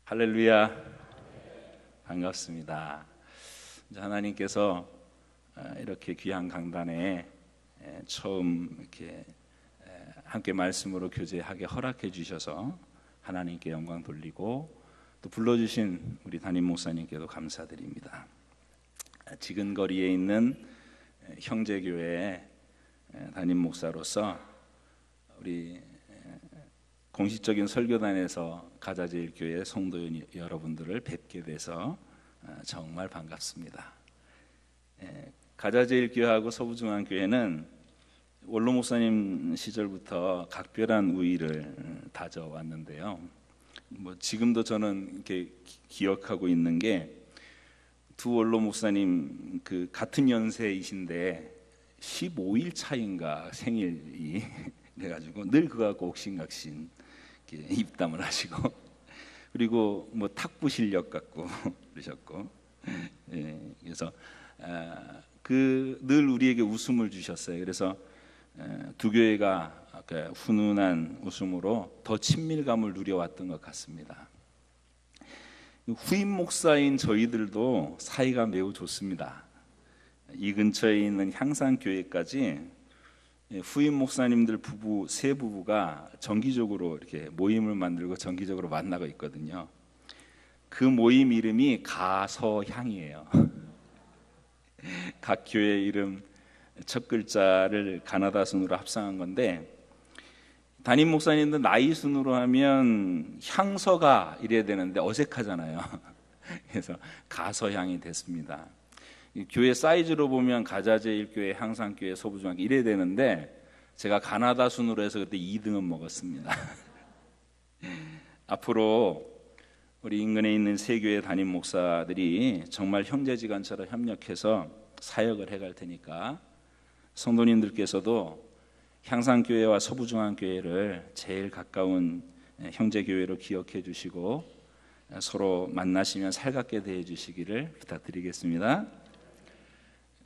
할렐루야, 반갑습니다. 하나님께서 이렇게 귀한 강단에 처음 이렇게 함께 말씀으로 교제하게 허락해 주셔서 하나님께 영광 돌리고 또 불러주신 우리 담임 목사님께도 감사드립니다. 지근거리에 있는 형제교회 담임 목사로서 우리 공식적인 설교단에서 가자제일교회 성도 여러분들을 뵙게 돼서 정말 반갑습니다. 가자제일교회하고 서부중앙교회는 원로 목사님 시절부터 각별한 우위를 다져왔는데요. 지금도 저는 이렇게 기억하고 있는 게 두 원로 목사님 같은 연세이신데 15일 차인가 생일이 그래가지고 늘 그거 갖고 옥신각신 입담을 하시고 그리고 탁구 실력 갖고 그러셨고 그래서 늘 우리에게 웃음을 주셨어요. 그래서 두 교회가 훈훈한 웃음으로 더 친밀감을 누려왔던 것 같습니다. 후임 목사인 저희들도 사이가 매우 좋습니다. 이 근처에 있는 향산교회까지 후임 목사님들 세 부부가 정기적으로 이렇게 모임을 만들고 정기적으로 만나고 있거든요. 그 모임 이름이 가서향이에요. 각 교회 이름 첫 글자를 가나다 순으로 합성한 건데, 담임 목사님들 나이 순으로 하면 향서가 이래야 되는데 어색하잖아요. 그래서 가서향이 됐습니다. 교회 사이즈로 보면 가자제일교회, 향산교회, 서부중앙교회 이래야 되는데 제가 가나다 순으로 해서 그때 2등은 먹었습니다. 앞으로 우리 인근에 있는 세 교회 담임 목사들이 정말 형제지간처럼 협력해서 사역을 해갈 테니까 성도님들께서도 향산교회와 서부중앙교회를 제일 가까운 형제교회로 기억해 주시고 서로 만나시면 살갑게 대해 주시기를 부탁드리겠습니다.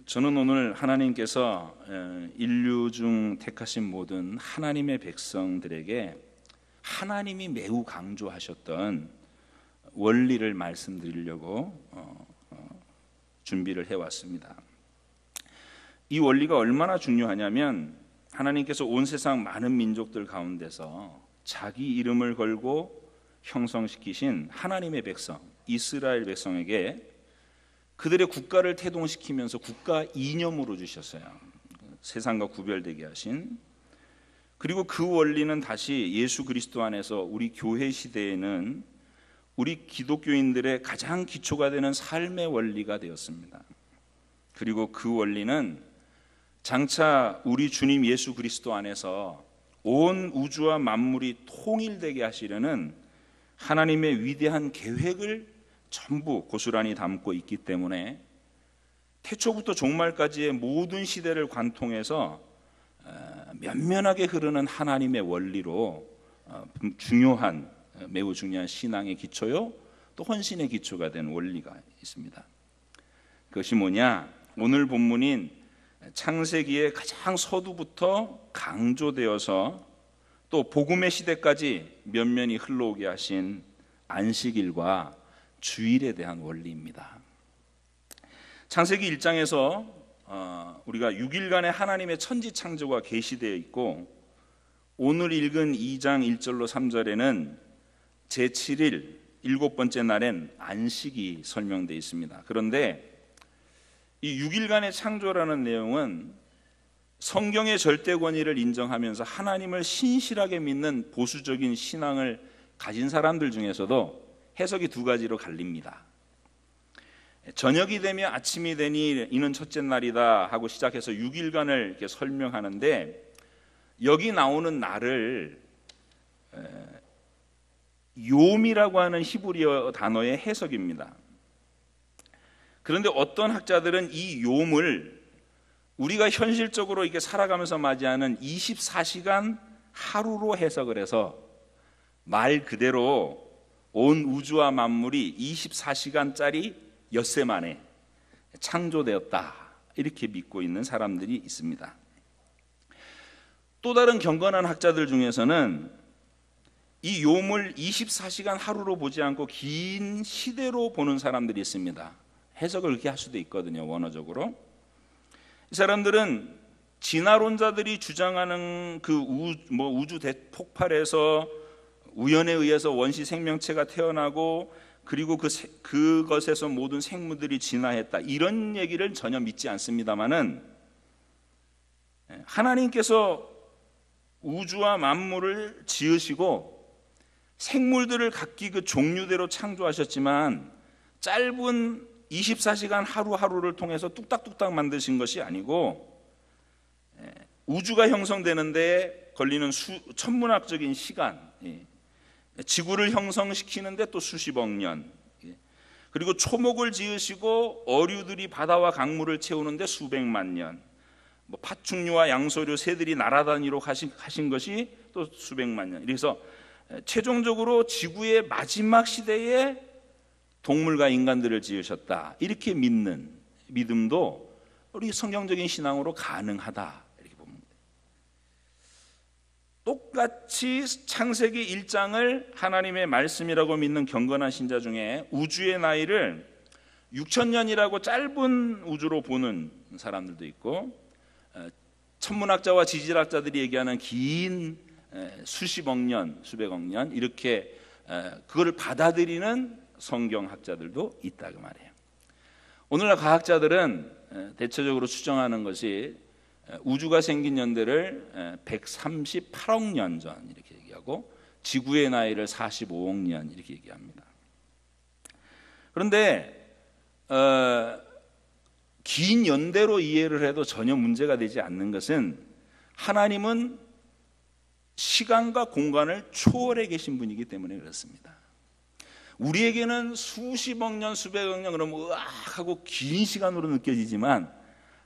저는 오늘 하나님께서 인류 중 택하신 모든 하나님의 백성들에게 하나님이 매우 강조하셨던 원리를 말씀드리려고 준비를 해왔습니다. 이 원리가 얼마나 중요하냐면 하나님께서 온 세상 많은 민족들 가운데서 자기 이름을 걸고 형성시키신 하나님의 백성, 이스라엘 백성에게 그들의 국가를 태동시키면서 국가 이념으로 주셨어요. 세상과 구별되게 하신. 그리고 그 원리는 다시 예수 그리스도 안에서 우리 교회 시대에는 우리 기독교인들의 가장 기초가 되는 삶의 원리가 되었습니다. 그리고 그 원리는 장차 우리 주님 예수 그리스도 안에서 온 우주와 만물이 통일되게 하시려는 하나님의 위대한 계획을 전부 고스란히 담고 있기 때문에 태초부터 종말까지의 모든 시대를 관통해서 면면하게 흐르는 하나님의 원리로 매우 중요한 신앙의 기초요, 또 헌신의 기초가 된 원리가 있습니다. 그것이 뭐냐? 오늘 본문인 창세기의 가장 서두부터 강조되어서 또 복음의 시대까지 면면히 흘러오게 하신 안식일과 주일에 대한 원리입니다. 창세기 1장에서 우리가 6일간의 하나님의 천지 창조가 계시되어 있고, 오늘 읽은 2장 1절로 3절에는 제7일 7번째 날엔 안식이 설명되어 있습니다. 그런데 이 6일간의 창조라는 내용은 성경의 절대 권위를 인정하면서 하나님을 신실하게 믿는 보수적인 신앙을 가진 사람들 중에서도 해석이 두 가지로 갈립니다. 저녁이 되면 아침이 되니 이는 첫째 날이다 하고 시작해서 6일간을 이렇게 설명하는데, 여기 나오는 날을 욤이라고 하는 히브리어 단어의 해석입니다. 그런데 어떤 학자들은 이 욤을 우리가 현실적으로 이렇게 살아가면서 맞이하는 24시간 하루로 해석을 해서 말 그대로 온 우주와 만물이 24시간짜리 엿새 만에 창조되었다, 이렇게 믿고 있는 사람들이 있습니다. 또 다른 경건한 학자들 중에서는 이 욥을 24시간 하루로 보지 않고 긴 시대로 보는 사람들이 있습니다. 해석을 그렇게 할 수도 있거든요, 원어적으로. 이 사람들은 진화론자들이 주장하는 그 우주 대폭발에서 우연에 의해서 원시 생명체가 태어나고 그리고 그것에서 모든 생물들이 진화했다, 이런 얘기를 전혀 믿지 않습니다만은, 하나님께서 우주와 만물을 지으시고 생물들을 각기 그 종류대로 창조하셨지만 짧은 24시간 하루하루를 통해서 뚝딱뚝딱 만드신 것이 아니고, 우주가 형성되는데 걸리는 천문학적인 시간, 지구를 형성시키는데 또 수십억 년, 그리고 초목을 지으시고 어류들이 바다와 강물을 채우는데 수백만 년, 파충류와 양서류 새들이 날아다니러 하신 것이 또 수백만 년. 그래서 최종적으로 지구의 마지막 시대에 동물과 인간들을 지으셨다, 이렇게 믿는 믿음도 우리 성경적인 신앙으로 가능하다, 이렇게 봅니다. 똑같이 창세기 1장을 하나님의 말씀이라고 믿는 경건한 신자 중에 우주의 나이를 6,000년이라고 짧은 우주로 보는 사람들도 있고, 천문학자와 지질학자들이 얘기하는 긴 수십억 년, 수백억 년, 이렇게 그걸 받아들이는 성경학자들도 있다, 그 말이에요. 오늘날 과학자들은 대체적으로 추정하는 것이 우주가 생긴 연대를 138억 년 전 이렇게 얘기하고, 지구의 나이를 45억 년 이렇게 얘기합니다. 그런데 긴 연대로 이해를 해도 전혀 문제가 되지 않는 것은, 하나님은 시간과 공간을 초월해 계신 분이기 때문에 그렇습니다. 우리에게는 수십억 년, 수백억 년 그러면 으악 하고 긴 시간으로 느껴지지만,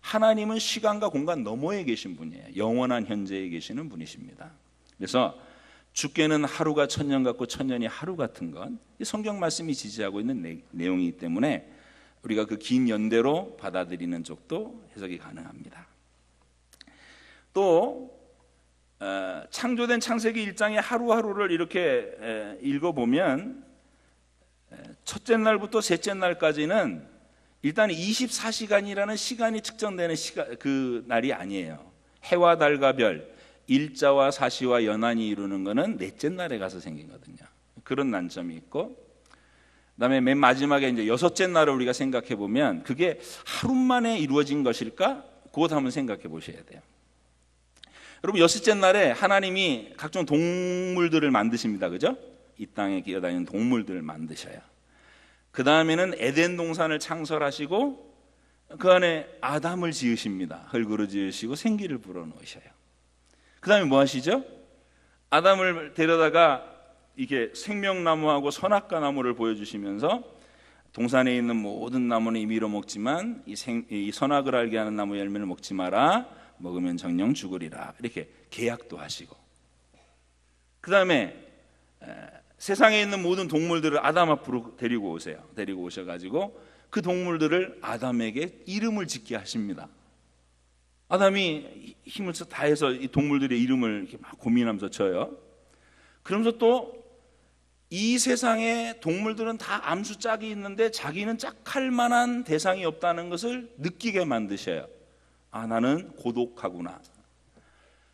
하나님은 시간과 공간 너머에 계신 분이에요. 영원한 현재에 계시는 분이십니다. 그래서 주께는 하루가 1,000년 같고 1,000년이 하루 같은 건 성경 말씀이 지지하고 있는 내용이기 때문에 우리가 그 긴 연대로 받아들이는 쪽도 해석이 가능합니다. 또 창조된 창세기 1장의 하루하루를 이렇게 읽어보면, 첫째 날부터 셋째 날까지는 일단 24시간이라는 시간이 측정되는 그 날이 아니에요. 해와 달과 별, 일자와 사시와 연한이 이루는 것은 넷째 날에 가서 생긴 거거든요. 그런 난점이 있고, 그다음에 맨 마지막에 이제 여섯째 날을 우리가 생각해 보면 그게 하루 만에 이루어진 것일까? 그것 한번 생각해 보셔야 돼요. 여러분, 여섯째 날에 하나님이 각종 동물들을 만드십니다, 그죠? 이 땅에 기어다니는 동물들을 만드셔요. 그 다음에는 에덴 동산을 창설하시고 그 안에 아담을 지으십니다. 흙으로 지으시고 생기를 불어넣으셔요. 그 다음에 뭐 하시죠? 아담을 데려다가 이게 생명나무하고 선악과 나무를 보여주시면서, 동산에 있는 모든 나무는 임의로 먹지만 이 선악을 알게 하는 나무 열매를 먹지 마라, 먹으면 정령 죽으리라, 이렇게 계약도 하시고, 그 다음에 세상에 있는 모든 동물들을 아담 앞으로 데리고 오세요. 데리고 오셔가지고 그 동물들을 아담에게 이름을 짓게 하십니다. 아담이 힘을 다해서 이 동물들의 이름을 이렇게 막 고민하면서 쳐요. 그러면서 또 이 세상의 동물들은 다 암수 짝이 있는데 자기는 짝할 만한 대상이 없다는 것을 느끼게 만드셔요. 아, 나는 고독하구나.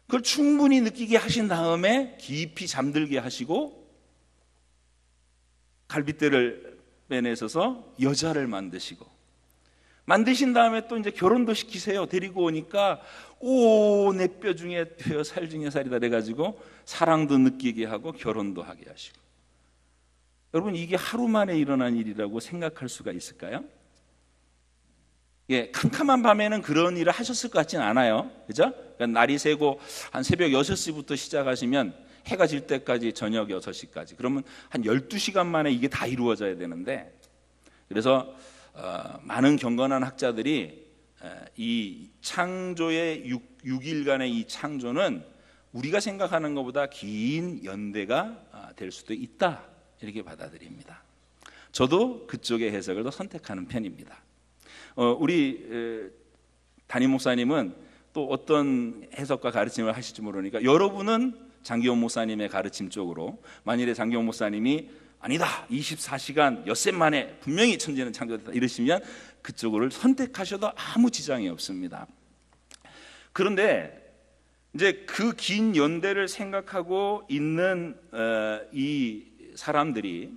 그걸 충분히 느끼게 하신 다음에 깊이 잠들게 하시고 갈빗대를 빼내셔서 여자를 만드신 다음에 또 이제 결혼도 시키세요. 데리고 오니까 내 뼈 중에 뼈, 살 중에 살이다 그래가지고 사랑도 느끼게 하고 결혼도 하게 하시고. 여러분, 이게 하루 만에 일어난 일이라고 생각할 수가 있을까요? 예, 캄캄한 밤에는 그런 일을 하셨을 것 같지는 않아요. 그죠? 그러니까 날이 새고 한 새벽 6시부터 시작하시면 해가 질 때까지 저녁 6시까지. 그러면 한 12시간 만에 이게 다 이루어져야 되는데, 그래서 많은 경건한 학자들이 이 창조의 6일간의 이 창조는 우리가 생각하는 것보다 긴 연대가 될 수도 있다, 이렇게 받아들입니다. 저도 그쪽의 해석을 더 선택하는 편입니다. 우리 담임 목사님은 또 어떤 해석과 가르침을 하실지 모르니까, 여러분은 장기원 목사님의 가르침 쪽으로, 만일에 장기원 목사님이 아니다, 24시간 엿새 만에 분명히 천지는 창조됐다 이러시면 그쪽을 선택하셔도 아무 지장이 없습니다. 그런데 이제 그 긴 연대를 생각하고 있는 이 사람들이,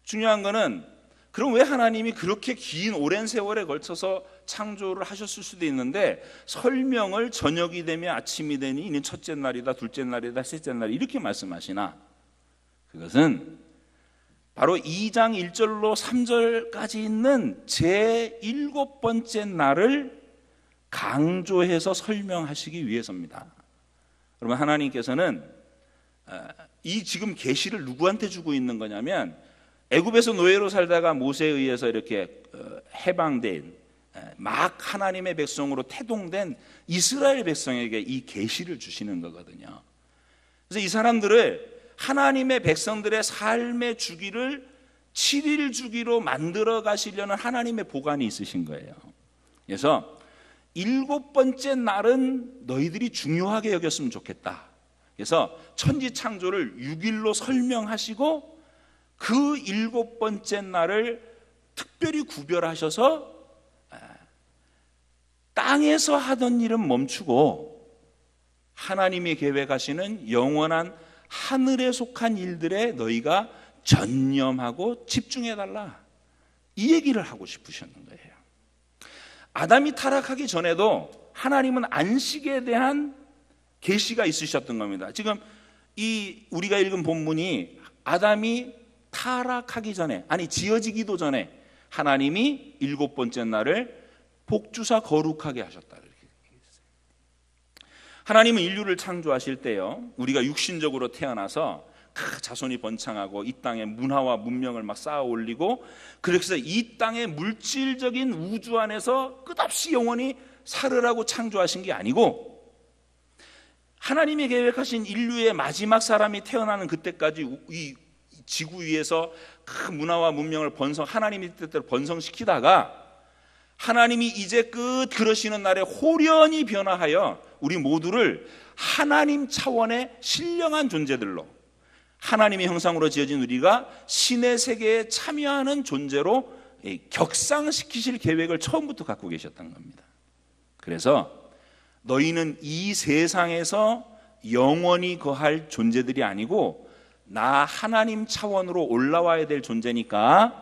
중요한 거는 그럼 왜 하나님이 그렇게 긴 오랜 세월에 걸쳐서 창조를 하셨을 수도 있는데 설명을 저녁이 되면 아침이 되니 이는 첫째 날이다, 둘째 날이다, 셋째 날이다 이렇게 말씀하시나? 그것은 바로 2장 1절로 3절까지 있는 제7번째 날을 강조해서 설명하시기 위해서입니다. 여러분, 하나님께서는 이 지금 계시를 누구한테 주고 있는 거냐면 애굽에서 노예로 살다가 모세에 의해서 이렇게 해방된, 막 하나님의 백성으로 태동된 이스라엘 백성에게 이 계시를 주시는 거거든요. 그래서 이 사람들을 하나님의 백성들의 삶의 주기를 7일 주기로 만들어 가시려는 하나님의 보관이 있으신 거예요. 그래서 7번째 날은 너희들이 중요하게 여겼으면 좋겠다. 그래서 천지 창조를 6일로 설명하시고 그 7번째 날을 특별히 구별하셔서 땅에서 하던 일은 멈추고 하나님이 계획하시는 영원한 하늘에 속한 일들에 너희가 전념하고 집중해달라, 이 얘기를 하고 싶으셨는 거예요. 아담이 타락하기 전에도 하나님은 안식에 대한 계시가 있으셨던 겁니다. 지금 이 우리가 읽은 본문이 아담이 타락하기 전에, 아니 지어지기도 전에 하나님이 7번째 날을 복주사 거룩하게 하셨다, 이렇게 얘기했어요. 하나님은 인류를 창조하실 때요, 우리가 육신적으로 태어나서 자손이 번창하고 이 땅에 문화와 문명을 막 쌓아 올리고, 그래서 이 땅의 물질적인 우주 안에서 끝없이 영원히 살으라고 창조하신 게 아니고, 하나님이 계획하신 인류의 마지막 사람이 태어나는 그때까지 이 지구 위에서 큰 문화와 문명을 하나님의 뜻대로 번성시키다가 하나님이 이제 끝 그러시는 날에 홀연히 변화하여 우리 모두를 하나님 차원의 신령한 존재들로, 하나님의 형상으로 지어진 우리가 신의 세계에 참여하는 존재로 격상시키실 계획을 처음부터 갖고 계셨던 겁니다. 그래서 너희는 이 세상에서 영원히 거할 존재들이 아니고 나 하나님 차원으로 올라와야 될 존재니까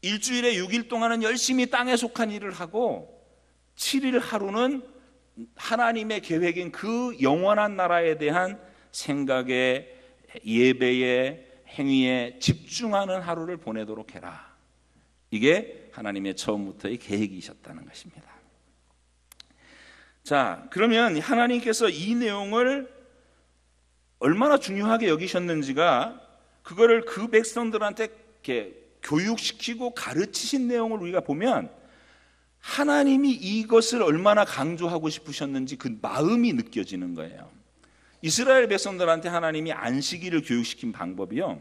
일주일에 6일 동안은 열심히 땅에 속한 일을 하고 7일 하루는 하나님의 계획인 그 영원한 나라에 대한 생각에, 예배에, 행위에 집중하는 하루를 보내도록 해라. 이게 하나님의 처음부터의 계획이셨다는 것입니다. 자, 그러면 하나님께서 이 내용을 얼마나 중요하게 여기셨는지가, 그거를 그 백성들한테 이렇게 교육시키고 가르치신 내용을 우리가 보면 하나님이 이것을 얼마나 강조하고 싶으셨는지 그 마음이 느껴지는 거예요. 이스라엘 백성들한테 하나님이 안식일을 교육시킨 방법이요,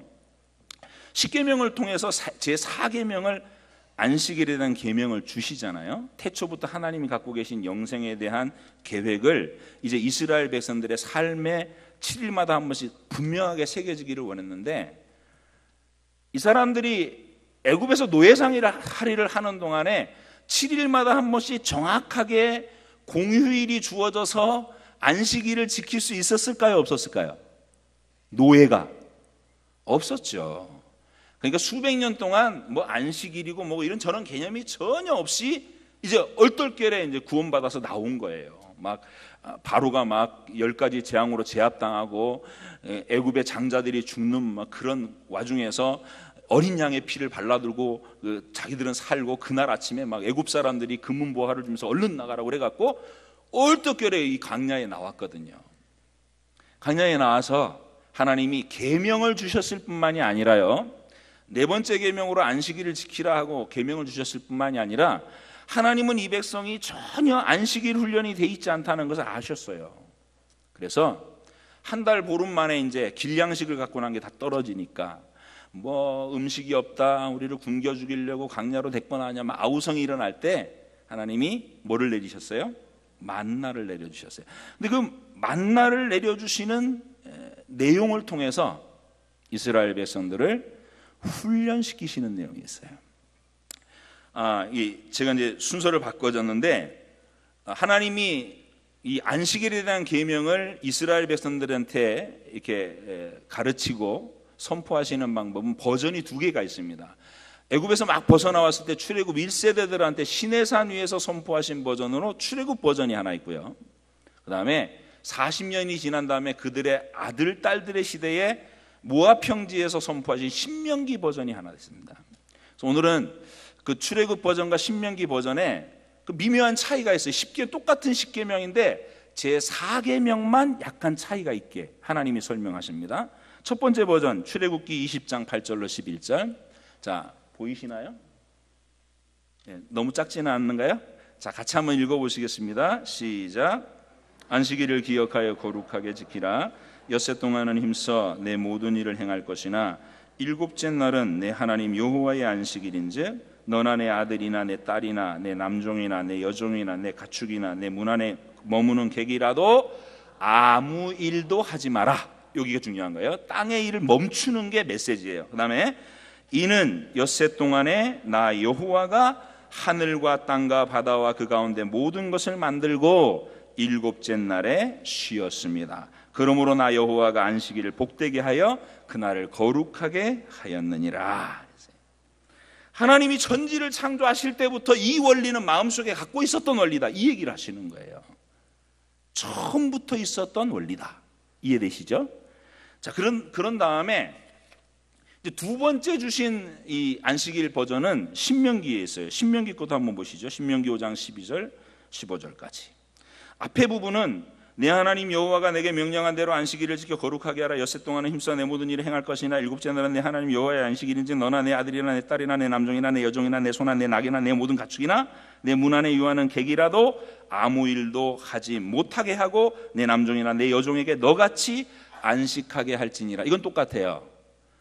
십계명을 통해서 제4계명을 안식일에 대한 계명을 주시잖아요. 태초부터 하나님이 갖고 계신 영생에 대한 계획을 이제 이스라엘 백성들의 삶에 7일마다 한 번씩 분명하게 새겨지기를 원했는데, 이 사람들이 애굽에서 노예상이를 하는 동안에 7일마다 한 번씩 정확하게 공휴일이 주어져서 안식일을 지킬 수 있었을까요, 없었을까요? 노예가 없었죠. 그러니까 수백 년 동안 뭐 안식일이고 뭐 이런 저런 개념이 전혀 없이 이제 얼떨결에 이제 구원받아서 나온 거예요. 막 바로가 막 10가지 재앙으로 제압당하고 애굽의 장자들이 죽는 막 그런 와중에서 어린 양의 피를 발라들고 자기들은 살고, 그날 아침에 막 애굽 사람들이 금은보화를 주면서 얼른 나가라고 그래갖고 얼떨결에 이 광야에 나왔거든요. 광야에 나와서 하나님이 계명을 주셨을 뿐만이 아니라요, 4번째 계명으로 안식일을 지키라 하고 계명을 주셨을 뿐만이 아니라 하나님은 이 백성이 전혀 안식일 훈련이 돼 있지 않다는 것을 아셨어요. 그래서 한 달 보름 만에 이제 길양식을 갖고 난 게 다 떨어지니까 뭐 음식이 없다, 우리를 굶겨 죽이려고 광야로 데리고 나냐, 막 아우성이 일어날 때 하나님이 뭐를 내리셨어요? 만나를 내려주셨어요. 근데 그 만나를 내려주시는 내용을 통해서 이스라엘 백성들을 훈련시키시는 내용이 있어요. 제가 이제 순서를 바꿔줬는데, 하나님이 이 안식일에 대한 계명을 이스라엘 백성들한테 이렇게 가르치고 선포하시는 방법은 버전이 두 개가 있습니다. 애굽에서 막 벗어나왔을 때 출애굽 1세대들한테 시내산 위에서 선포하신 버전으로 출애굽 버전이 하나 있고요. 그 다음에 40년이 지난 다음에 그들의 아들, 딸들의 시대에 모압 평지에서 선포하신 신명기 버전이 하나 있습니다. 그래서 오늘은 그 출애굽 버전과 신명기 버전에 그 미묘한 차이가 있어요. 똑같은 10계명인데 제 4계명만 약간 차이가 있게 하나님이 설명하십니다. 첫 번째 버전 출애굽기 20장 8절로 11절. 자, 보이시나요? 너무 작지는 않는가요? 자, 같이 한번 읽어보시겠습니다. 시작. 안식일을 기억하여 거룩하게 지키라. 엿새 동안은 힘써 내 모든 일을 행할 것이나 일곱째 날은 내 하나님 여호와의 안식일인즉 너나 내 아들이나 내 딸이나 내 남종이나 내 여종이나 내 가축이나 내 문 안에 머무는 객이라도 아무 일도 하지 마라. 여기가 중요한 거예요. 땅의 일을 멈추는 게 메시지예요. 그 다음에 이는 엿새 동안에 나 여호와가 하늘과 땅과 바다와 그 가운데 모든 것을 만들고 일곱째 날에 쉬었습니다. 그러므로 나 여호와가 안식일을 복되게 하여 그날을 거룩하게 하였느니라. 하나님이 천지를 창조하실 때부터 이 원리는 마음속에 갖고 있었던 원리다, 이 얘기를 하시는 거예요. 처음부터 있었던 원리다. 이해되시죠? 자, 그런 다음에 이제 두 번째 주신 이 안식일 버전은 신명기에 있어요. 신명기 것도 한번 보시죠. 신명기 5장 12절 15절까지. 앞에 부분은 내 하나님 여호와가 내게 명령한 대로 안식일을 지켜 거룩하게 하라. 엿새 동안은 힘써 내 모든 일을 행할 것이나 일곱째 날은 내 하나님 여호와의 안식일인즉 너나 내 아들이나 내 딸이나 내 남종이나 내 여종이나 내 소나 내 낙이나 내 모든 가축이나 내 문 안에 유하는 객이라도 아무 일도 하지 못하게 하고 내 남종이나 내 여종에게 너같이 안식하게 할지니라. 이건 똑같아요.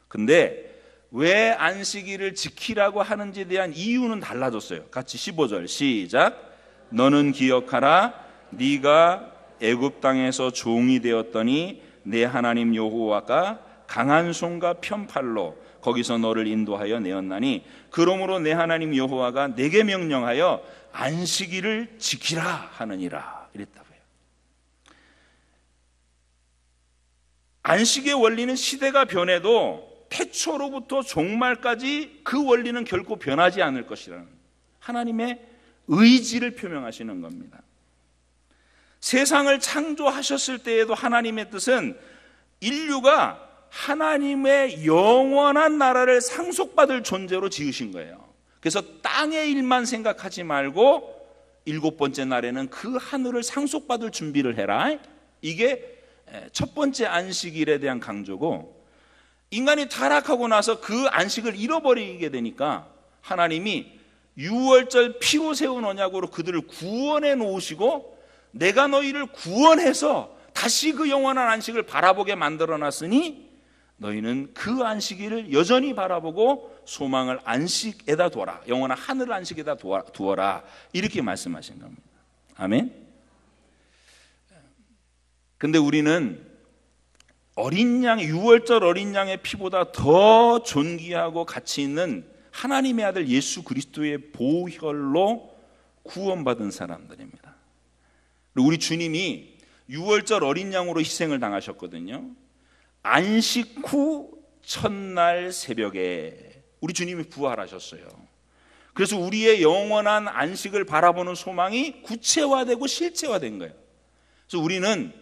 근데 왜 안식일을 지키라고 하는지에 대한 이유는 달라졌어요. 같이 15절 시작. 너는 기억하라. 네가 애굽 땅에서 종이 되었더니 내 하나님 여호와가 강한 손과 편팔로 거기서 너를 인도하여 내었나니 그러므로 내 하나님 여호와가 내게 명령하여 안식일을 지키라 하느니라. 이랬다고요. 안식의 원리는 시대가 변해도 태초로부터 종말까지 그 원리는 결코 변하지 않을 것이라는 하나님의 의지를 표명하시는 겁니다. 세상을 창조하셨을 때에도 하나님의 뜻은 인류가 하나님의 영원한 나라를 상속받을 존재로 지으신 거예요. 그래서 땅의 일만 생각하지 말고 일곱 번째 날에는 그 하늘을 상속받을 준비를 해라. 이게 첫 번째 안식일에 대한 강조고, 인간이 타락하고 나서 그 안식을 잃어버리게 되니까 하나님이 유월절 피로 세운 언약으로 그들을 구원해 놓으시고 내가 너희를 구원해서 다시 그 영원한 안식을 바라보게 만들어놨으니 너희는 그 안식일을 여전히 바라보고 소망을 안식에다 두어라. 영원한 하늘 안식에다 두어라. 이렇게 말씀하신 겁니다. 아멘. 근데 우리는 어린 양, 유월절 어린 양의 피보다 더 존귀하고 가치 있는 하나님의 아들 예수 그리스도의 보혈로 구원받은 사람들입니다. 우리 주님이 유월절 어린 양으로 희생을 당하셨거든요. 안식 후 첫날 새벽에 우리 주님이 부활하셨어요. 그래서 우리의 영원한 안식을 바라보는 소망이 구체화되고 실체화된 거예요. 그래서 우리는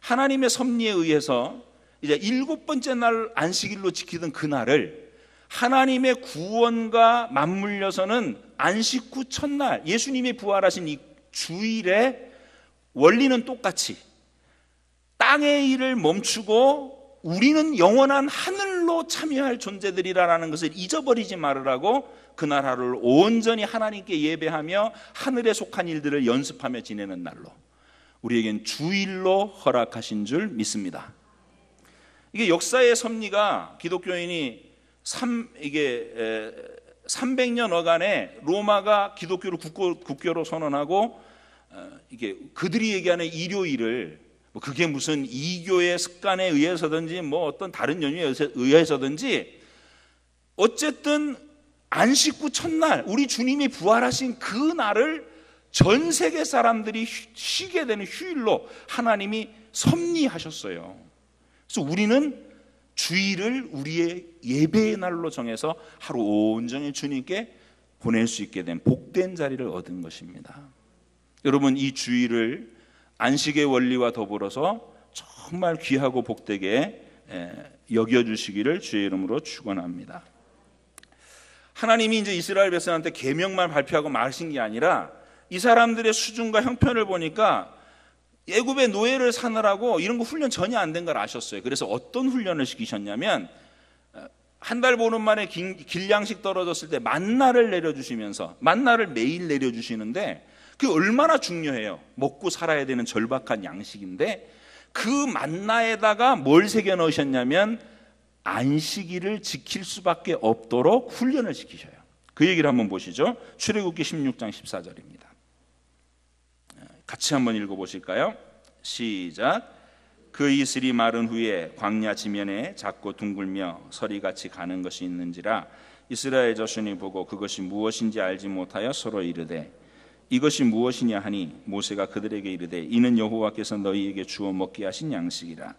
하나님의 섭리에 의해서 이제 일곱 번째 날 안식일로 지키던 그날을 하나님의 구원과 맞물려서는 안식 후 첫날 예수님이 부활하신 이 주일에 원리는 똑같이 땅의 일을 멈추고 우리는 영원한 하늘로 참여할 존재들이라는 것을 잊어버리지 말으라고 그날 하루를 온전히 하나님께 예배하며 하늘에 속한 일들을 연습하며 지내는 날로 우리에겐 주일로 허락하신 줄 믿습니다. 이게 역사의 섭리가 기독교인이 300년 어간에 로마가 기독교를 국교로 선언하고 이게 그들이 얘기하는 일요일을 뭐 그게 무슨 이교의 습관에 의해서든지 뭐 어떤 다른 연유에 의해서든지 어쨌든 안식구 첫날 우리 주님이 부활하신 그 날을 전 세계 사람들이 쉬게 되는 휴일로 하나님이 섭리하셨어요. 그래서 우리는 주일을 우리의 예배의 날로 정해서 하루 온전히 주님께 보낼 수 있게 된 복된 자리를 얻은 것입니다. 여러분, 이 주일을 안식의 원리와 더불어서 정말 귀하고 복되게 여겨주시기를 주의 이름으로 축원합니다. 하나님이 이제 이스라엘 백성한테 계명만 발표하고 마신 게 아니라 이 사람들의 수준과 형편을 보니까 애굽의 노예를 사느라고 이런 거 훈련 전혀 안 된 걸 아셨어요. 그래서 어떤 훈련을 시키셨냐면 한 달 보는 만에 길양식 떨어졌을 때 만나를 내려주시면서 만나를 매일 내려주시는데 그게 얼마나 중요해요. 먹고 살아야 되는 절박한 양식인데 그 만나에다가 뭘 새겨 넣으셨냐면 안식일을 지킬 수밖에 없도록 훈련을 시키셔요. 그 얘기를 한번 보시죠. 출애굽기 16장 14절입니다. 같이 한번 읽어보실까요? 시작. 그 이슬이 마른 후에 광야 지면에 작고 둥글며 서리같이 가는 것이 있는지라 이스라엘 자손이 보고 그것이 무엇인지 알지 못하여 서로 이르되 이것이 무엇이냐 하니 모세가 그들에게 이르되 이는 여호와께서 너희에게 주어 먹게 하신 양식이라.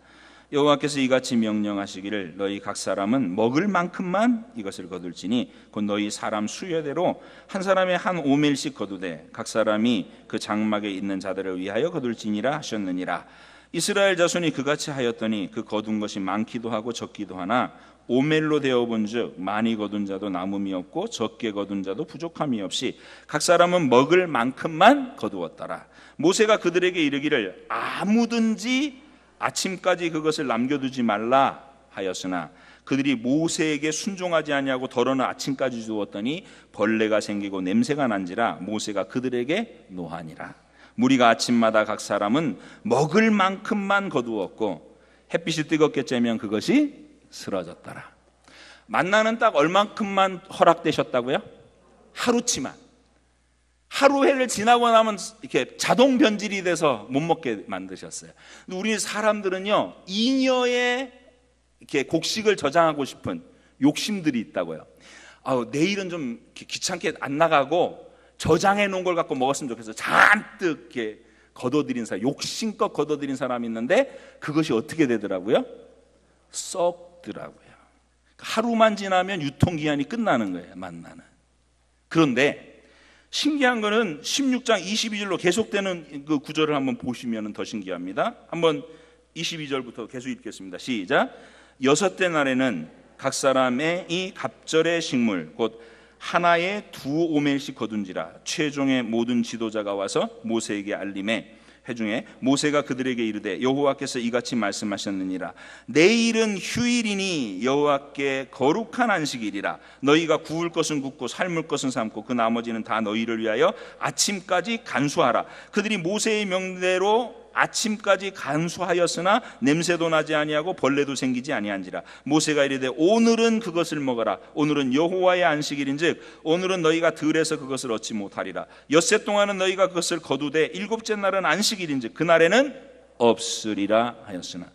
여호와께서 이같이 명령하시기를 너희 각 사람은 먹을 만큼만 이것을 거둘지니 곧 너희 사람 수여대로 한 사람에 한 오멜씩 거두되 각 사람이 그 장막에 있는 자들을 위하여 거둘지니라 하셨느니라. 이스라엘 자손이 그같이 하였더니 그 거둔 것이 많기도 하고 적기도 하나 오멜로 되어본즉 많이 거둔 자도 남음이 없고 적게 거둔 자도 부족함이 없이 각 사람은 먹을 만큼만 거두었더라. 모세가 그들에게 이르기를 아무든지 아침까지 그것을 남겨두지 말라 하였으나 그들이 모세에게 순종하지 아니하고 덜어는 아침까지 두었더니 벌레가 생기고 냄새가 난지라 모세가 그들에게 노하니라. 무리가 아침마다 각 사람은 먹을 만큼만 거두었고 햇빛이 뜨겁게 쬐면 그것이 쓰러졌더라. 만나는 딱 얼만큼만 허락되셨다고요? 하루치만. 하루 해를 지나고 나면 이렇게 자동 변질이 돼서 못 먹게 만드셨어요. 우리 사람들은요, 잉여의 이렇게 곡식을 저장하고 싶은 욕심들이 있다고요. 내일은 좀 귀찮게 안 나가고 저장해 놓은 걸 갖고 먹었으면 좋겠어요. 잔뜩 이렇게 걷어들인 사람, 욕심껏 걷어들인 사람이 있는데 그것이 어떻게 되더라고요? 썩더라고요. 하루만 지나면 유통기한이 끝나는 거예요, 만나는. 그런데 신기한 거는 16장 22절로 계속되는 그 구절을 한번 보시면 더 신기합니다. 한번 22절부터 계속 읽겠습니다. 시작. 6대 날에는 각 사람의 이 갑절의 식물 곧 하나에 2오멜씩 거둔지라. 최종의 모든 지도자가 와서 모세에게 알림해 회중에 모세가 그들에게 이르되 여호와께서 이같이 말씀하셨느니라. 내일은 휴일이니 여호와께 거룩한 안식일이라. 너희가 구울 것은 굽고 삶을 것은 삶고 그 나머지는 다 너희를 위하여 아침까지 간수하라. 그들이 모세의 명대로 아침까지 간수하였으나 냄새도 나지 아니하고 벌레도 생기지 아니한지라. 모세가 이르되 오늘은 그것을 먹어라. 오늘은 여호와의 안식일인즉 오늘은 너희가 들에서 그것을 얻지 못하리라. 엿새 동안은 너희가 그것을 거두되 일곱째 날은 안식일인즉 그날에는 없으리라 하였으나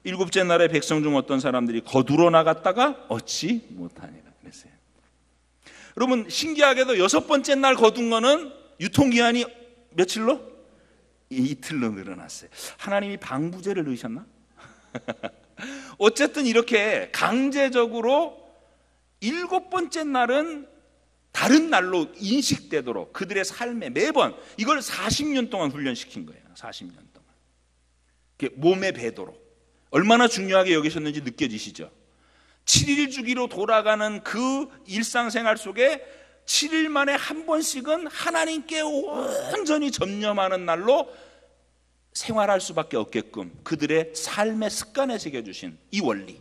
일곱째 날에 백성 중 어떤 사람들이 거두러 나갔다가 얻지 못하니라 그랬어요. 여러분, 신기하게도 6번째 날 거둔 거는 유통기한이 며칠로? 이틀로 늘어났어요. 하나님이 방부제를 넣으셨나? 어쨌든 이렇게 강제적으로 7번째 날은 다른 날로 인식되도록 그들의 삶에 매번 이걸 40년 동안 훈련시킨 거예요. 40년 동안. 몸에 배도록. 얼마나 중요하게 여기셨는지 느껴지시죠? 7일 주기로 돌아가는 그 일상생활 속에 7일 만에 한 번씩은 하나님께 온전히 전념하는 날로 생활할 수밖에 없게끔 그들의 삶의 습관에 새겨주신 이 원리.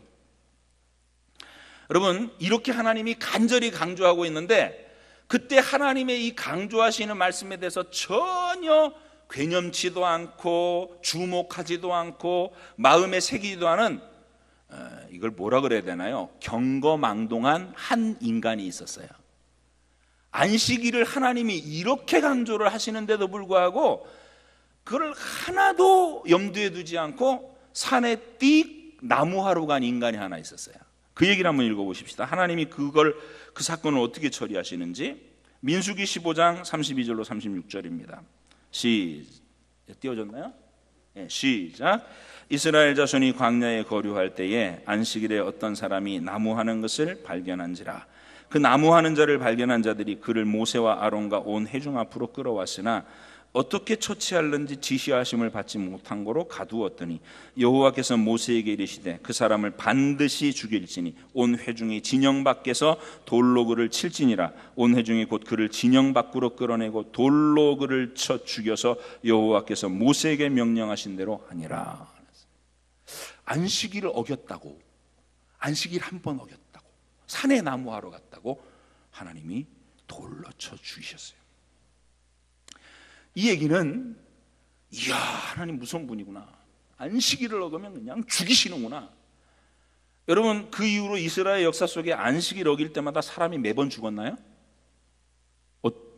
여러분, 이렇게 하나님이 간절히 강조하고 있는데 그때 하나님의 이 강조하시는 말씀에 대해서 전혀 괴념치도 않고 주목하지도 않고 마음에 새기지도 않은 이걸 뭐라 그래야 되나요? 경거망동한 한 인간이 있었어요. 안식일을 하나님이 이렇게 강조를 하시는데도 불구하고 그걸 하나도 염두에 두지 않고 산에 띡 나무하러 간 인간이 하나 있었어요. 그 얘기를 한번 읽어보십시다. 하나님이 그 사건을 어떻게 처리하시는지. 민수기 15장 32절로 36절입니다. 띄워졌나요? 네, 시작. 이스라엘 자손이 광야에 거류할 때에 안식일에 어떤 사람이 나무하는 것을 발견한지라. 그 나무하는 자를 발견한 자들이 그를 모세와 아론과 온 회중 앞으로 끌어왔으나 어떻게 처치할는지 지시하심을 받지 못한 거로 가두었더니 여호와께서 모세에게 이르시되 그 사람을 반드시 죽일지니 온 회중이 진영 밖에서 돌로 그를 칠지니라. 온 회중이 곧 그를 진영 밖으로 끌어내고 돌로 그를 쳐 죽여서 여호와께서 모세에게 명령하신 대로 하니라. 안식일을 어겼다고, 안식일 한 번 어겼다고, 산에 나무하러 갔다고 하나님이 돌로 쳐 죽이셨어요. 이 얘기는 이야, 하나님 무서운 분이구나. 안식일을 어기면 그냥 죽이시는구나. 여러분, 그 이후로 이스라엘 역사 속에 안식일 어길 때마다 사람이 매번 죽었나요?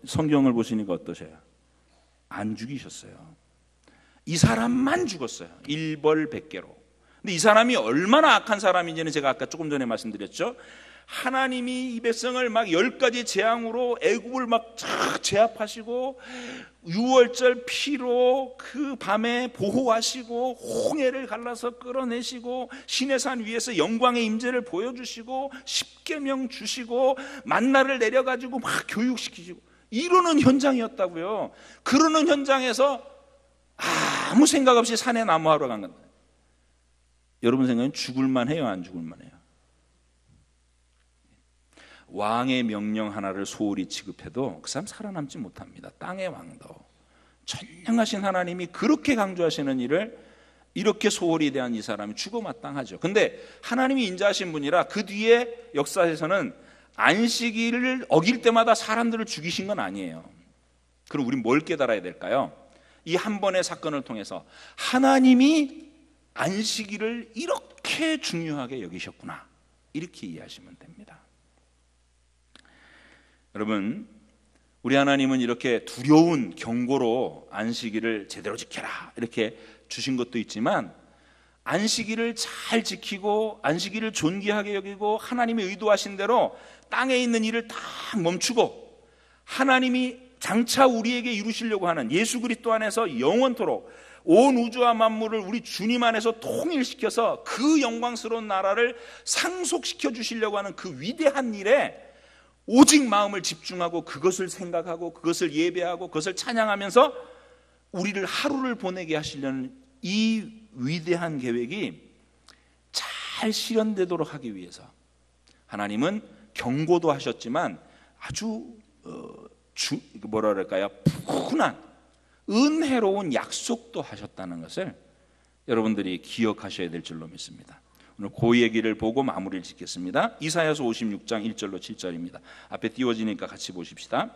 성경을 보시니까 어떠세요? 안 죽이셨어요. 이 사람만 죽었어요. 일벌백계로. 근데 이 사람이 얼마나 악한 사람인지는 제가 아까 조금 전에 말씀드렸죠. 하나님이 이 백성을 막 10가지 재앙으로 애굽을 막 제압하시고 6월절 피로 그 밤에 보호하시고 홍해를 갈라서 끌어내시고 시내산 위에서 영광의 임재를 보여주시고 십계명 주시고 만나를 내려가지고 막 교육시키시고 이러는 현장이었다고요. 그러는 현장에서 아무 생각 없이 산에 나무하러 간 건데, 여러분 생각엔 죽을만 해요, 안 죽을만 해요? 왕의 명령 하나를 소홀히 취급해도 그 사람 살아남지 못합니다. 땅의 왕도 전능하신 하나님이 그렇게 강조하시는 일을 이렇게 소홀히 대한 이 사람이 죽어마땅하죠. 근데 하나님이 인자하신 분이라 그 뒤에 역사에서는 안식일을 어길 때마다 사람들을 죽이신 건 아니에요. 그럼 우린 뭘 깨달아야 될까요? 이 한 번의 사건을 통해서 하나님이 안식일을 이렇게 중요하게 여기셨구나, 이렇게 이해하시면 됩니다. 여러분, 우리 하나님은 이렇게 두려운 경고로 안식일을 제대로 지켜라 이렇게 주신 것도 있지만, 안식일을 잘 지키고 안식일을 존귀하게 여기고 하나님이 의도하신 대로 땅에 있는 일을 다 멈추고 하나님이 장차 우리에게 이루시려고 하는 예수 그리스도 안에서 영원토록 온 우주와 만물을 우리 주님 안에서 통일시켜서 그 영광스러운 나라를 상속시켜 주시려고 하는 그 위대한 일에 오직 마음을 집중하고 그것을 생각하고 그것을 예배하고 그것을 찬양하면서 우리를 하루를 보내게 하시려는 이 위대한 계획이 잘 실현되도록 하기 위해서 하나님은 경고도 하셨지만 아주 푸근한 은혜로운 약속도 하셨다는 것을 여러분들이 기억하셔야 될 줄로 믿습니다. 오늘 그 얘기를 보고 마무리를 짓겠습니다. 이사야서 56장 1절로 7절입니다. 앞에 띄워지니까 같이 보십시다.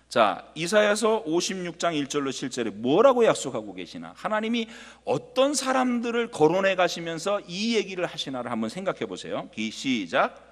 자, 이사야서 56장 1절로 7절에 뭐라고 약속하고 계시나, 하나님이 어떤 사람들을 거론해 가시면서 이 얘기를 하시나를 한번 생각해 보세요. 시작.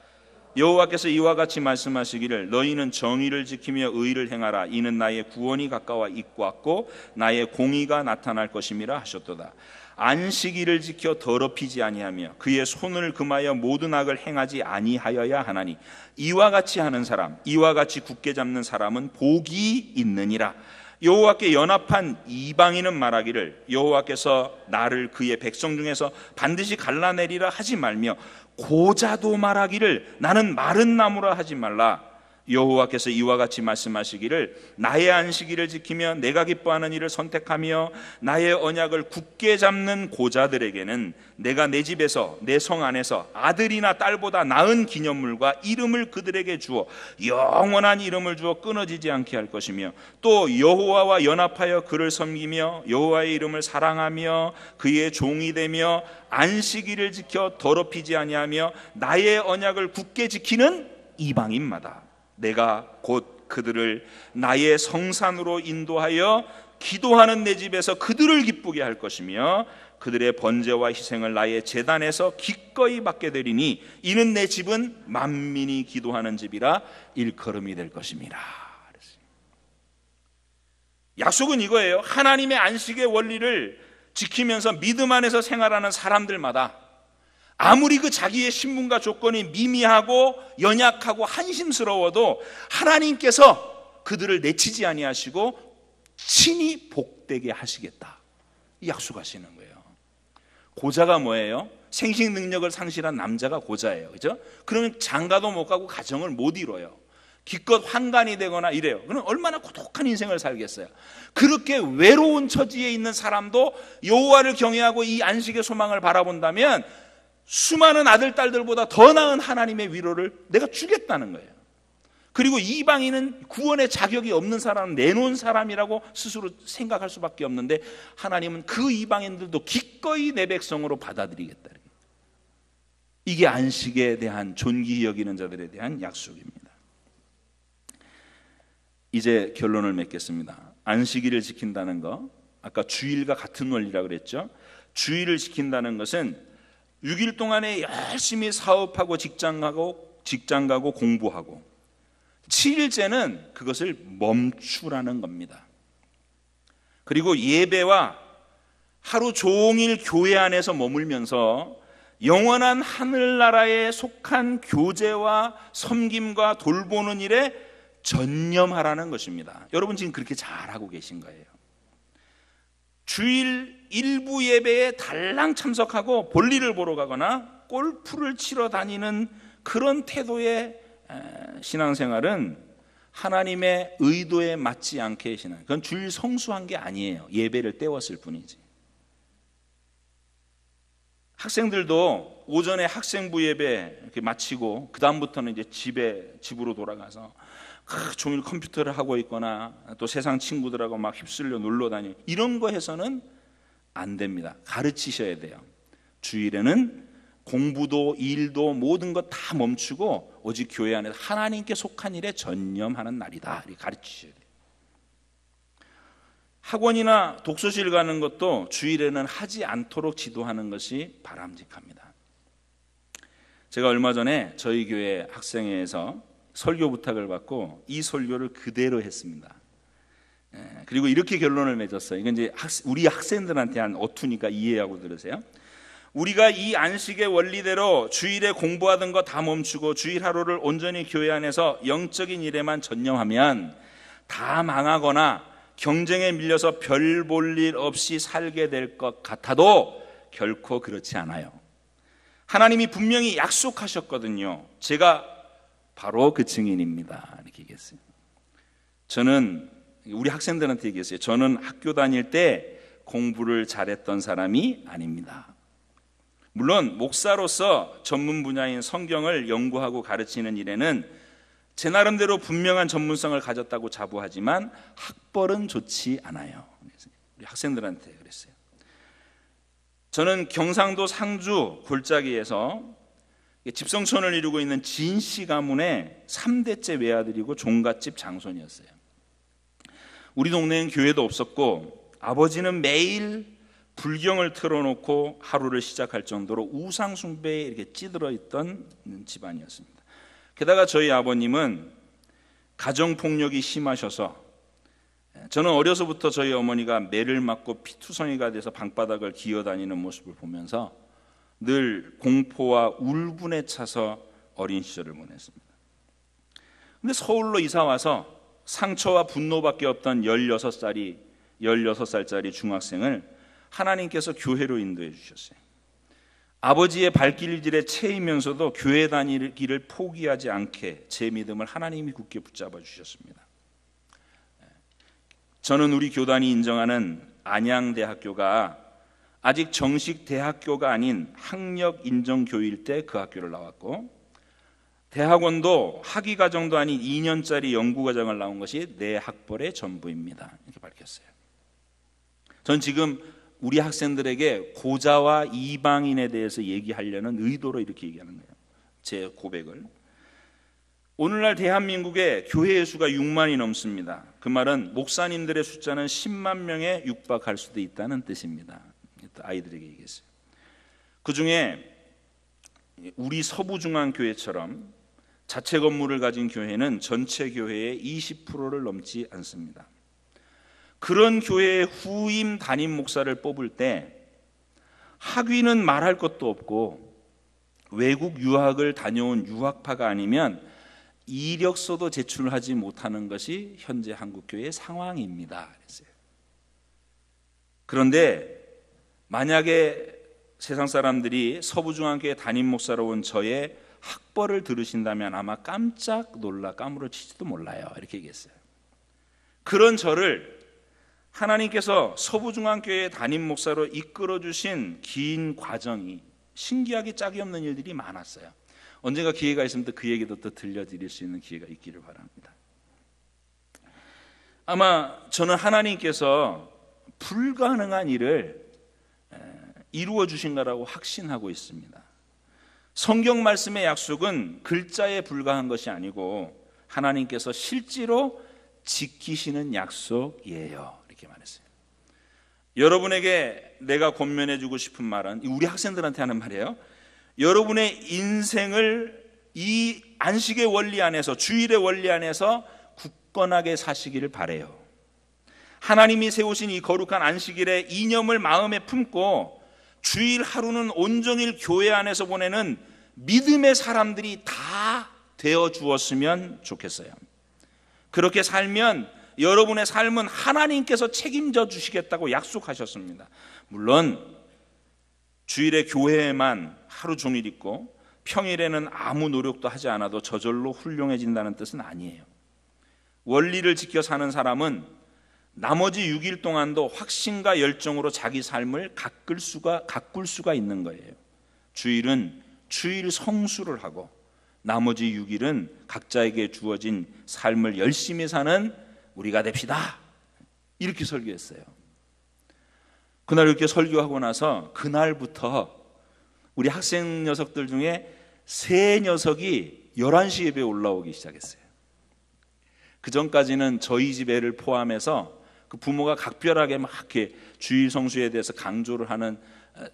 여호와께서 이와 같이 말씀하시기를 너희는 정의를 지키며 의를 행하라. 이는 나의 구원이 가까워 있고 왔고 나의 공의가 나타날 것임이라 하셨도다. 안식일을 지켜 더럽히지 아니하며 그의 손을 금하여 모든 악을 행하지 아니하여야 하나니 이와 같이 하는 사람, 이와 같이 굳게 잡는 사람은 복이 있느니라. 여호와께 연합한 이방인은 말하기를 여호와께서 나를 그의 백성 중에서 반드시 갈라내리라 하지 말며 고자도 말하기를 나는 마른 나무라 하지 말라. 여호와께서 이와 같이 말씀하시기를 나의 안식일을 지키며 내가 기뻐하는 일을 선택하며 나의 언약을 굳게 잡는 고자들에게는 내가 내 집에서 내 성 안에서 아들이나 딸보다 나은 기념물과 이름을 그들에게 주어 영원한 이름을 주어 끊어지지 않게 할 것이며 또 여호와와 연합하여 그를 섬기며 여호와의 이름을 사랑하며 그의 종이 되며 안식일을 지켜 더럽히지 아니하며 나의 언약을 굳게 지키는 이방인마다 내가 곧 그들을 나의 성산으로 인도하여 기도하는 내 집에서 그들을 기쁘게 할 것이며 그들의 번제와 희생을 나의 제단에서 기꺼이 받게 되리니 이는 내 집은 만민이 이 기도하는 집이라 일컬음이 될 것입니다. 약속은 이거예요. 하나님의 안식의 원리를 지키면서 믿음 안에서 생활하는 사람들마다 아무리 그 자기의 신분과 조건이 미미하고 연약하고 한심스러워도 하나님께서 그들을 내치지 아니하시고 친히 복되게 하시겠다, 이 약속하시는 거예요. 고자가 뭐예요? 생식 능력을 상실한 남자가 고자예요. 그죠? 그러면 장가도 못 가고 가정을 못 이뤄요. 기껏 환관이 되거나 이래요. 그럼 얼마나 고독한 인생을 살겠어요. 그렇게 외로운 처지에 있는 사람도 여호와를 경외하고 이 안식의 소망을 바라본다면 수많은 아들 딸들보다 더 나은 하나님의 위로를 내가 주겠다는 거예요. 그리고 이방인은 구원의 자격이 없는 사람, 내놓은 사람이라고 스스로 생각할 수밖에 없는데 하나님은 그 이방인들도 기꺼이 내 백성으로 받아들이겠다. 이게 안식에 대한 존귀히 여기는 자들에 대한 약속입니다. 이제 결론을 맺겠습니다. 안식일을 지킨다는 거, 아까 주일과 같은 원리라고 그랬죠. 주일을 지킨다는 것은 6일 동안에 열심히 사업하고 직장 가고 공부하고 7일째는 그것을 멈추라는 겁니다. 그리고 예배와 하루 종일 교회 안에서 머물면서 영원한 하늘나라에 속한 교제와 섬김과 돌보는 일에 전념하라는 것입니다. 여러분 지금 그렇게 잘하고 계신 거예요. 주일 일부 예배에 달랑 참석하고 볼일을 보러 가거나 골프를 치러 다니는 그런 태도의 신앙생활은 하나님의 의도에 맞지 않게 신앙. 그건 주일 성수한 게 아니에요. 예배를 때웠을 뿐이지. 학생들도 오전에 학생부 예배 이렇게 마치고 그 다음부터는 이제 집으로 돌아가서 종일 컴퓨터를 하고 있거나 또 세상 친구들하고 막 휩쓸려 놀러 다니고 이런 거 해서는 안 됩니다. 가르치셔야 돼요. 주일에는 공부도 일도 모든 것 다 멈추고 오직 교회 안에서 하나님께 속한 일에 전념하는 날이다, 이렇게 가르치셔야 돼요. 학원이나 독서실 가는 것도 주일에는 하지 않도록 지도하는 것이 바람직합니다. 제가 얼마 전에 저희 교회 학생회에서 설교 부탁을 받고 이 설교를 그대로 했습니다. 그리고 이렇게 결론을 맺었어요. 이건 이제 우리 학생들한테 한 어투니까 이해하고 들으세요. 우리가 이 안식의 원리대로 주일에 공부하던 거 다 멈추고 주일 하루를 온전히 교회 안에서 영적인 일에만 전념하면 다 망하거나 경쟁에 밀려서 별 볼 일 없이 살게 될 것 같아도 결코 그렇지 않아요. 하나님이 분명히 약속하셨거든요. 제가 바로 그 증인입니다, 이렇게 얘기했어요. 저는 우리 학생들한테 얘기했어요. 저는 학교 다닐 때 공부를 잘했던 사람이 아닙니다. 물론 목사로서 전문 분야인 성경을 연구하고 가르치는 일에는 제 나름대로 분명한 전문성을 가졌다고 자부하지만 학벌은 좋지 않아요. 우리 학생들한테 그랬어요. 저는 경상도 상주 골짜기에서 집성촌을 이루고 있는 진씨 가문의 3대째 외아들이고 종갓집 장손이었어요. 우리 동네엔 교회도 없었고 아버지는 매일 불경을 틀어놓고 하루를 시작할 정도로 우상 숭배에 이렇게 찌들어 있던 집안이었습니다. 게다가 저희 아버님은 가정폭력이 심하셔서 저는 어려서부터 저희 어머니가 매를 맞고 피투성이가 돼서 방바닥을 기어다니는 모습을 보면서 늘 공포와 울분에 차서 어린 시절을 보냈습니다. 근데 서울로 이사 와서 상처와 분노밖에 없던 16살짜리 중학생을 하나님께서 교회로 인도해 주셨어요. 아버지의 발길질에 채이면서도 교회 다니기를 포기하지 않게 제 믿음을 하나님이 굳게 붙잡아 주셨습니다. 저는 우리 교단이 인정하는 안양대학교가 아직 정식 대학교가 아닌 학력 인정교일 때 그 학교를 나왔고, 대학원도 학위과정도 아닌 2년짜리 연구과정을 나온 것이 내 학벌의 전부입니다, 이렇게 밝혔어요. 전 지금 우리 학생들에게 고자와 이방인에 대해서 얘기하려는 의도로 이렇게 얘기하는 거예요. 제 고백을. 오늘날 대한민국의 교회의 수가 6만이 넘습니다. 그 말은 목사님들의 숫자는 10만 명에 육박할 수도 있다는 뜻입니다. 아이들에게 얘기했어요. 그 중에 우리 서부중앙교회처럼 자체 건물을 가진 교회는 전체 교회의 20%를 넘지 않습니다. 그런 교회의 후임 담임 목사를 뽑을 때 학위는 말할 것도 없고 외국 유학을 다녀온 유학파가 아니면 이력서도 제출하지 못하는 것이 현재 한국교회의 상황입니다. 그랬어요. 그런데 만약에 세상 사람들이 서부중앙교회 담임 목사로 온 저의 학벌을 들으신다면 아마 깜짝 놀라 까무러치지도 몰라요. 이렇게 얘기했어요. 그런 저를 하나님께서 서부중앙교회 담임 목사로 이끌어 주신 긴 과정이 신기하게 짝이 없는 일들이 많았어요. 언젠가 기회가 있으면 또 그 얘기도 또 들려드릴 수 있는 기회가 있기를 바랍니다. 아마 저는 하나님께서 불가능한 일을 이루어 주신 거라고 확신하고 있습니다. 성경 말씀의 약속은 글자에 불과한 것이 아니고 하나님께서 실제로 지키시는 약속이에요. 이렇게 말했어요. 여러분에게 내가 권면해 주고 싶은 말은, 우리 학생들한테 하는 말이에요. 여러분의 인생을 이 안식의 원리 안에서, 주일의 원리 안에서 굳건하게 사시기를 바라요. 하나님이 세우신 이 거룩한 안식일의 이념을 마음에 품고 주일 하루는 온종일 교회 안에서 보내는 믿음의 사람들이 다 되어 주었으면 좋겠어요. 그렇게 살면 여러분의 삶은 하나님께서 책임져 주시겠다고 약속하셨습니다. 물론 주일에 교회에만 하루 종일 있고 평일에는 아무 노력도 하지 않아도 저절로 훌륭해진다는 뜻은 아니에요. 원리를 지켜 사는 사람은 나머지 6일 동안도 확신과 열정으로 자기 삶을 가꿀 수가 있는 거예요. 주일은 주일 성수를 하고 나머지 6일은 각자에게 주어진 삶을 열심히 사는 우리가 됩시다. 이렇게 설교했어요. 그날 이렇게 설교하고 나서 그날부터 우리 학생 녀석들 중에 3녀석이 11시 예배에 올라오기 시작했어요. 그 전까지는 저희 집 애를 포함해서 그 부모가 각별하게 막 이렇게 주일 성수에 대해서 강조를 하는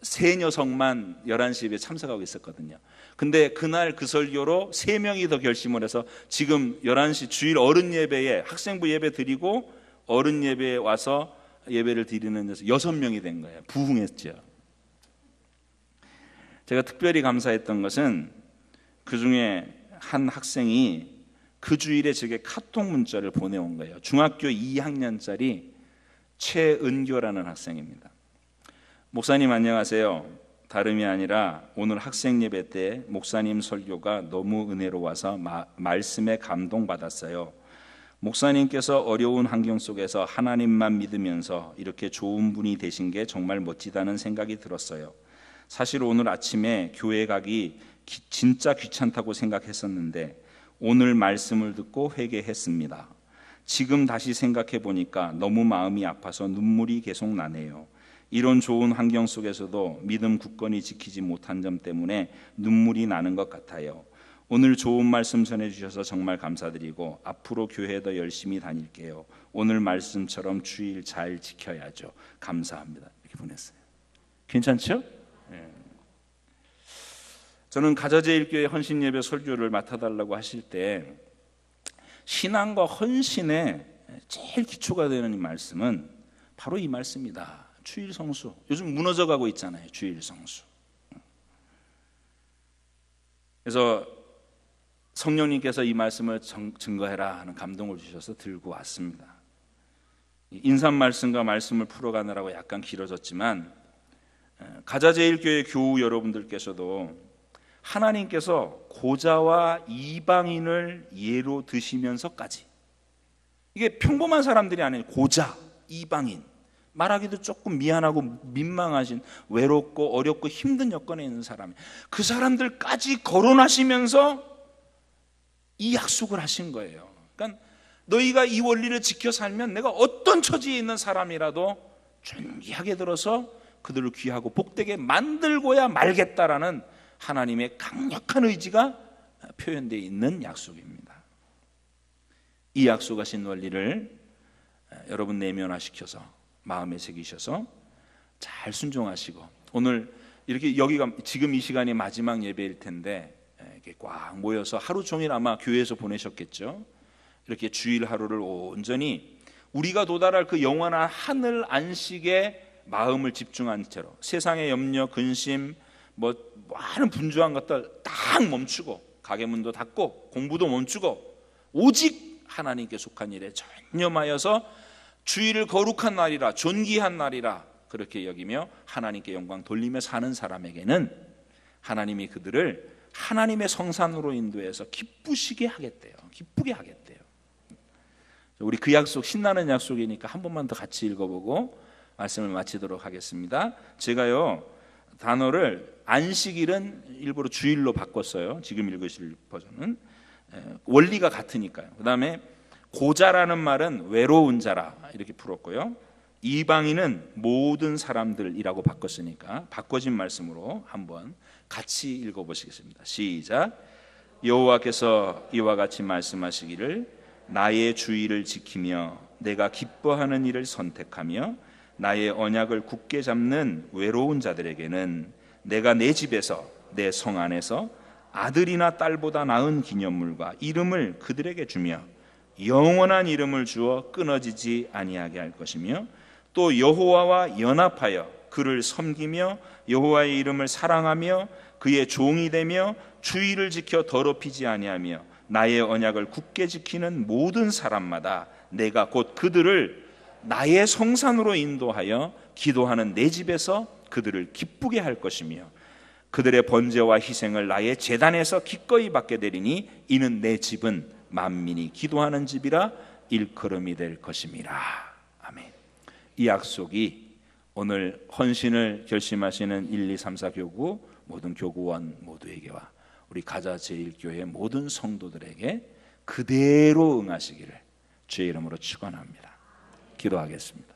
3녀석만 11시 예배에 참석하고 있었거든요. 근데 그날 그 설교로 3명이 더 결심을 해서 지금 11시 주일 어른 예배에 학생부 예배 드리고 어른 예배에 와서 예배를 드리는 데서 6명이 된 거예요. 부흥했죠. 제가 특별히 감사했던 것은 그 중에 한 학생이 그 주일에 제게 카톡 문자를 보내온 거예요. 중학교 2학년짜리 최은교라는 학생입니다. 목사님 안녕하세요. 다름이 아니라 오늘 학생 예배 때 목사님 설교가 너무 은혜로워서 말씀에 감동받았어요. 목사님께서 어려운 환경 속에서 하나님만 믿으면서 이렇게 좋은 분이 되신 게 정말 멋지다는 생각이 들었어요. 사실 오늘 아침에 교회 가기 진짜 귀찮다고 생각했었는데 오늘 말씀을 듣고 회개했습니다. 지금 다시 생각해 보니까 너무 마음이 아파서 눈물이 계속 나네요. 이런 좋은 환경 속에서도 믿음 굳건히 지키지 못한 점 때문에 눈물이 나는 것 같아요. 오늘 좋은 말씀 전해주셔서 정말 감사드리고 앞으로 교회 더 열심히 다닐게요. 오늘 말씀처럼 주일 잘 지켜야죠. 감사합니다. 이렇게 보냈어요. 괜찮죠? 네. 저는 가자제일교회 헌신예배 설교를 맡아달라고 하실 때 신앙과 헌신의 제일 기초가 되는 이 말씀은 바로 이 말씀이다. 주일 성수. 요즘 무너져가고 있잖아요. 주일 성수. 그래서 성령님께서 이 말씀을 증거해라 하는 감동을 주셔서 들고 왔습니다. 인산 말씀과 말씀을 풀어가느라고 약간 길어졌지만 가자제일교회 교우 여러분들께서도 하나님께서 고자와 이방인을 예로 드시면서까지, 이게 평범한 사람들이 아니에요. 고자, 이방인, 말하기도 조금 미안하고 민망하신, 외롭고 어렵고 힘든 여건에 있는 사람, 그 사람들까지 거론하시면서 이 약속을 하신 거예요. 그러니까 너희가 이 원리를 지켜 살면 내가 어떤 처지에 있는 사람이라도 존귀하게 들어서 그들을 귀하고 복되게 만들고야 말겠다라는 하나님의 강력한 의지가 표현되어 있는 약속입니다. 이 약속하신 원리를 여러분 내면화시켜서 마음에 새기셔서 잘 순종하시고, 오늘 이렇게 여기가 지금 이 시간이 마지막 예배일 텐데 이렇게 꽉 모여서 하루 종일 아마 교회에서 보내셨겠죠. 이렇게 주일 하루를 온전히 우리가 도달할 그 영원한 하늘 안식에 마음을 집중한 채로 세상의 염려, 근심, 많은 분주한 것들 딱 멈추고 가게 문도 닫고 공부도 멈추고 오직 하나님께 속한 일에 전념하여서 주일을 거룩한 날이라 존귀한 날이라 그렇게 여기며 하나님께 영광 돌리며 사는 사람에게는 하나님이 그들을 하나님의 성산으로 인도해서 기쁘시게 하겠대요. 기쁘게 하겠대요. 우리 그 약속, 신나는 약속이니까 한 번만 더 같이 읽어보고 말씀을 마치도록 하겠습니다. 제가요 단어를 안식일은 일부러 주일로 바꿨어요. 지금 읽으실 버전은 원리가 같으니까요. 그 다음에 고자라는 말은 외로운 자라 이렇게 풀었고요. 이방인은 모든 사람들이라고 바꿨으니까 바꿔진 말씀으로 한번 같이 읽어보시겠습니다. 시작. 여호와께서 이와 같이 말씀하시기를 나의 주의를 지키며 내가 기뻐하는 일을 선택하며 나의 언약을 굳게 잡는 외로운 자들에게는 내가 내 집에서 내 성 안에서 아들이나 딸보다 나은 기념물과 이름을 그들에게 주며 영원한 이름을 주어 끊어지지 아니하게 할 것이며 또 여호와와 연합하여 그를 섬기며 여호와의 이름을 사랑하며 그의 종이 되며 주의를 지켜 더럽히지 아니하며 나의 언약을 굳게 지키는 모든 사람마다 내가 곧 그들을 나의 성산으로 인도하여 기도하는 내 집에서 그들을 기쁘게 할 것이며 그들의 번제와 희생을 나의 제단에서 기꺼이 받게 되리니 이는 내 집은 만민이 기도하는 집이라 일컬음이 될 것임이라. 아멘. 이 약속이 오늘 헌신을 결심하시는 1, 2, 3, 4 교구 모든 교구원 모두에게와 우리 가자 제1교회 모든 성도들에게 그대로 응하시기를 주의 이름으로 축원합니다. 기도하겠습니다.